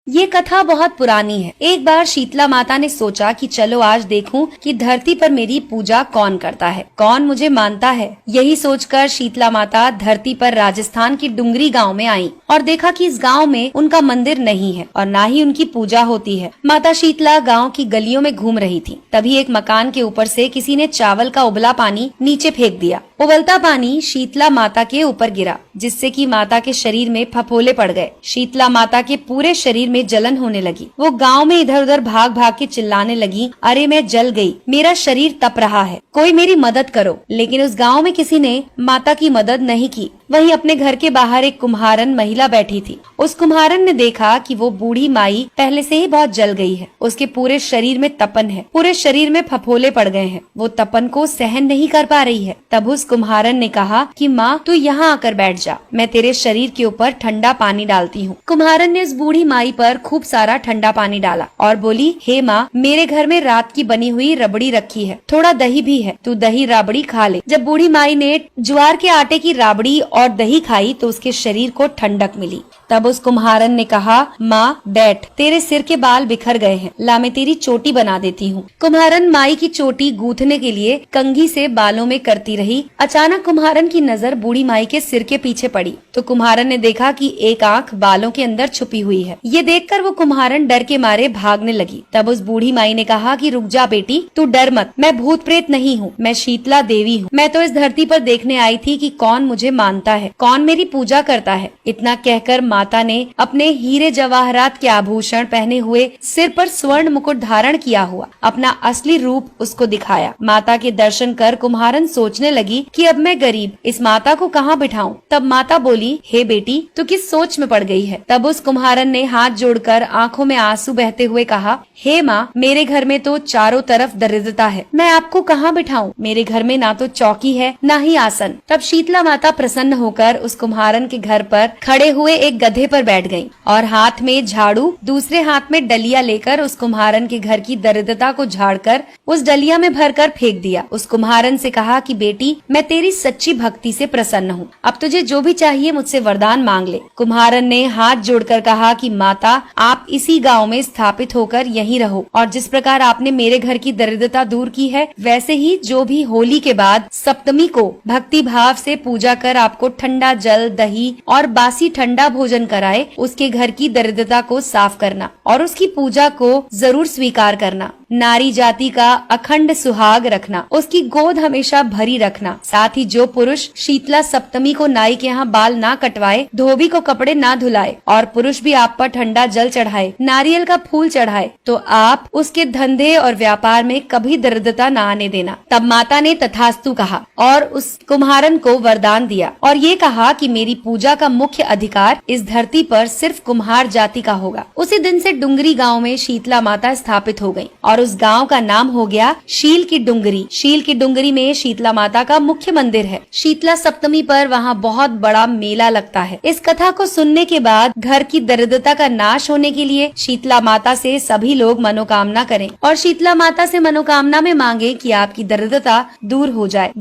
ये कथा बहुत पुरानी है। एक बार शीतला माता ने सोचा कि चलो आज देखूं कि धरती पर मेरी पूजा कौन करता है, कौन मुझे मानता है। यही सोचकर शीतला माता धरती पर राजस्थान की डुंगरी गांव में आई और देखा कि इस गांव में उनका मंदिर नहीं है और ना ही उनकी पूजा होती है। माता शीतला गांव की गलियों में घूम रही थी। तभी एक मकान के ऊपर से किसी ने चावल का उबला पानी नीचे फेंक दिया। उबलता पानी शीतला माता के ऊपर गिरा, जिससे कि माता के शरीर में फफोले पड़ गए। शीतला माता के पूरे शरीर में जलन होने लगी। वो गांव में इधर उधर भाग भाग के चिल्लाने लगी, अरे मैं जल गई, मेरा शरीर तप रहा है, कोई मेरी मदद करो। लेकिन उस गांव में किसी ने माता की मदद नहीं की। वहीं अपने घर के बाहर एक कुम्हारन महिला बैठी थी। उस कुम्हारन ने देखा कि वो बूढ़ी माई पहले से ही बहुत जल गई है। उसके पूरे शरीर में तपन है, पूरे शरीर में फफोले पड़ गए हैं। वो तपन को सहन नहीं कर पा रही है। तब उस कुम्हारन ने कहा कि माँ तू यहाँ आकर बैठ जा, मैं तेरे शरीर के ऊपर ठंडा पानी डालती हूँ। कुम्हारन ने उस बूढ़ी माई पर खूब सारा ठंडा पानी डाला और बोली, हे माँ, मेरे घर में रात की बनी हुई रबड़ी रखी है, थोड़ा दही भी है, तू दही राबड़ी खा ले। जब बूढ़ी माई ने ज्वार के आटे की राबड़ी और दही खाई तो उसके शरीर को ठंडक मिली। तब उस कुम्हारन ने कहा, माँ बैठ, तेरे सिर के बाल बिखर गए हैं, ला मैं तेरी चोटी बना देती हूँ। कुम्हारन माई की चोटी गूंथने के लिए कंघी से बालों में करती रही। अचानक कुम्हारन की नजर बूढ़ी माई के सिर के पीछे पड़ी तो कुम्हारन ने देखा कि एक आंख बालों के अंदर छुपी हुई है। ये देखकर वो कुम्हारन डर के मारे भागने लगी। तब उस बूढ़ी माई ने कहा कि रुक जा बेटी, तू डर मत, मैं भूत प्रेत नहीं हूँ, मैं शीतला देवी हूँ। मैं तो इस धरती पर देखने आई थी कि कौन मुझे मानता है, कौन मेरी पूजा करता है। इतना कहकर माता ने अपने हीरे जवाहरात के आभूषण पहने हुए, सिर पर स्वर्ण मुकुट धारण किया हुआ अपना असली रूप उसको दिखाया। माता के दर्शन कर कुम्हारन सोचने लगी कि अब मैं गरीब, इस माता को कहाँ बिठाऊं। तब माता बोली, हे बेटी, तू किस सोच में पड़ गई है। तब उस कुम्हारन ने हाथ जोड़कर आंखों में आंसू बहते हुए कहा, हे माँ, मेरे घर में तो चारों तरफ दरिद्रता है, मैं आपको कहाँ बिठाऊं। मेरे घर में ना तो चौकी है ना ही आसन। तब शीतला माता प्रसन्न होकर उस कुम्हारन के घर पर खड़े हुए एक गधे पर बैठ गईं और हाथ में झाड़ू, दूसरे हाथ में डलिया लेकर उस कुम्हारन के घर की दरिद्रता को झाड़कर उस डलिया में भरकर फेंक दिया। उस कुम्हारन से कहा कि बेटी, मैं तेरी सच्ची भक्ति से प्रसन्न हूँ, अब तुझे जो भी चाहिए मुझसे वरदान मांग ले। कुम्हारन ने हाथ जोड़कर कहा कि माता, आप इसी गाँव में स्थापित होकर यहीं रहो और जिस प्रकार आपने मेरे घर की दरिद्रता दूर की है, वैसे ही जो भी होली के बाद सप्तमी को भक्ति भाव से पूजा कर आपको ठंडा जल, दही और बासी ठंडा भोजन कराए, उसके घर की दरिद्रता को साफ करना और उसकी पूजा को जरूर स्वीकार करना। नारी जाति का अखंड सुहाग रखना, उसकी गोद हमेशा भरी रखना। साथ ही जो पुरुष शीतला सप्तमी को नाई के यहाँ बाल ना कटवाए, धोबी को कपड़े ना धुलाए और पुरुष भी आप पर ठंडा जल चढ़ाए, नारियल का फूल चढ़ाए, तो आप उसके धंधे और व्यापार में कभी दरिद्रता ना आने देना। तब माता ने तथास्तु कहा और उस कुम्हारन को वरदान दिया और ये कहा कि मेरी पूजा का मुख्य अधिकार इस धरती पर सिर्फ कुम्हार जाति का होगा। उसी दिन से डुंगरी गांव में शीतला माता स्थापित हो गई और उस गांव का नाम हो गया शील की डुंगरी। शील की डुंगरी में शीतला माता का मुख्य मंदिर है। शीतला सप्तमी पर वहां बहुत बड़ा मेला लगता है। इस कथा को सुनने के बाद घर की दरिद्रता का नाश होने के लिए शीतला माता से सभी लोग मनोकामना करें और शीतला माता से मनोकामना में मांगे कि आपकी दरिद्रता दूर हो जाए।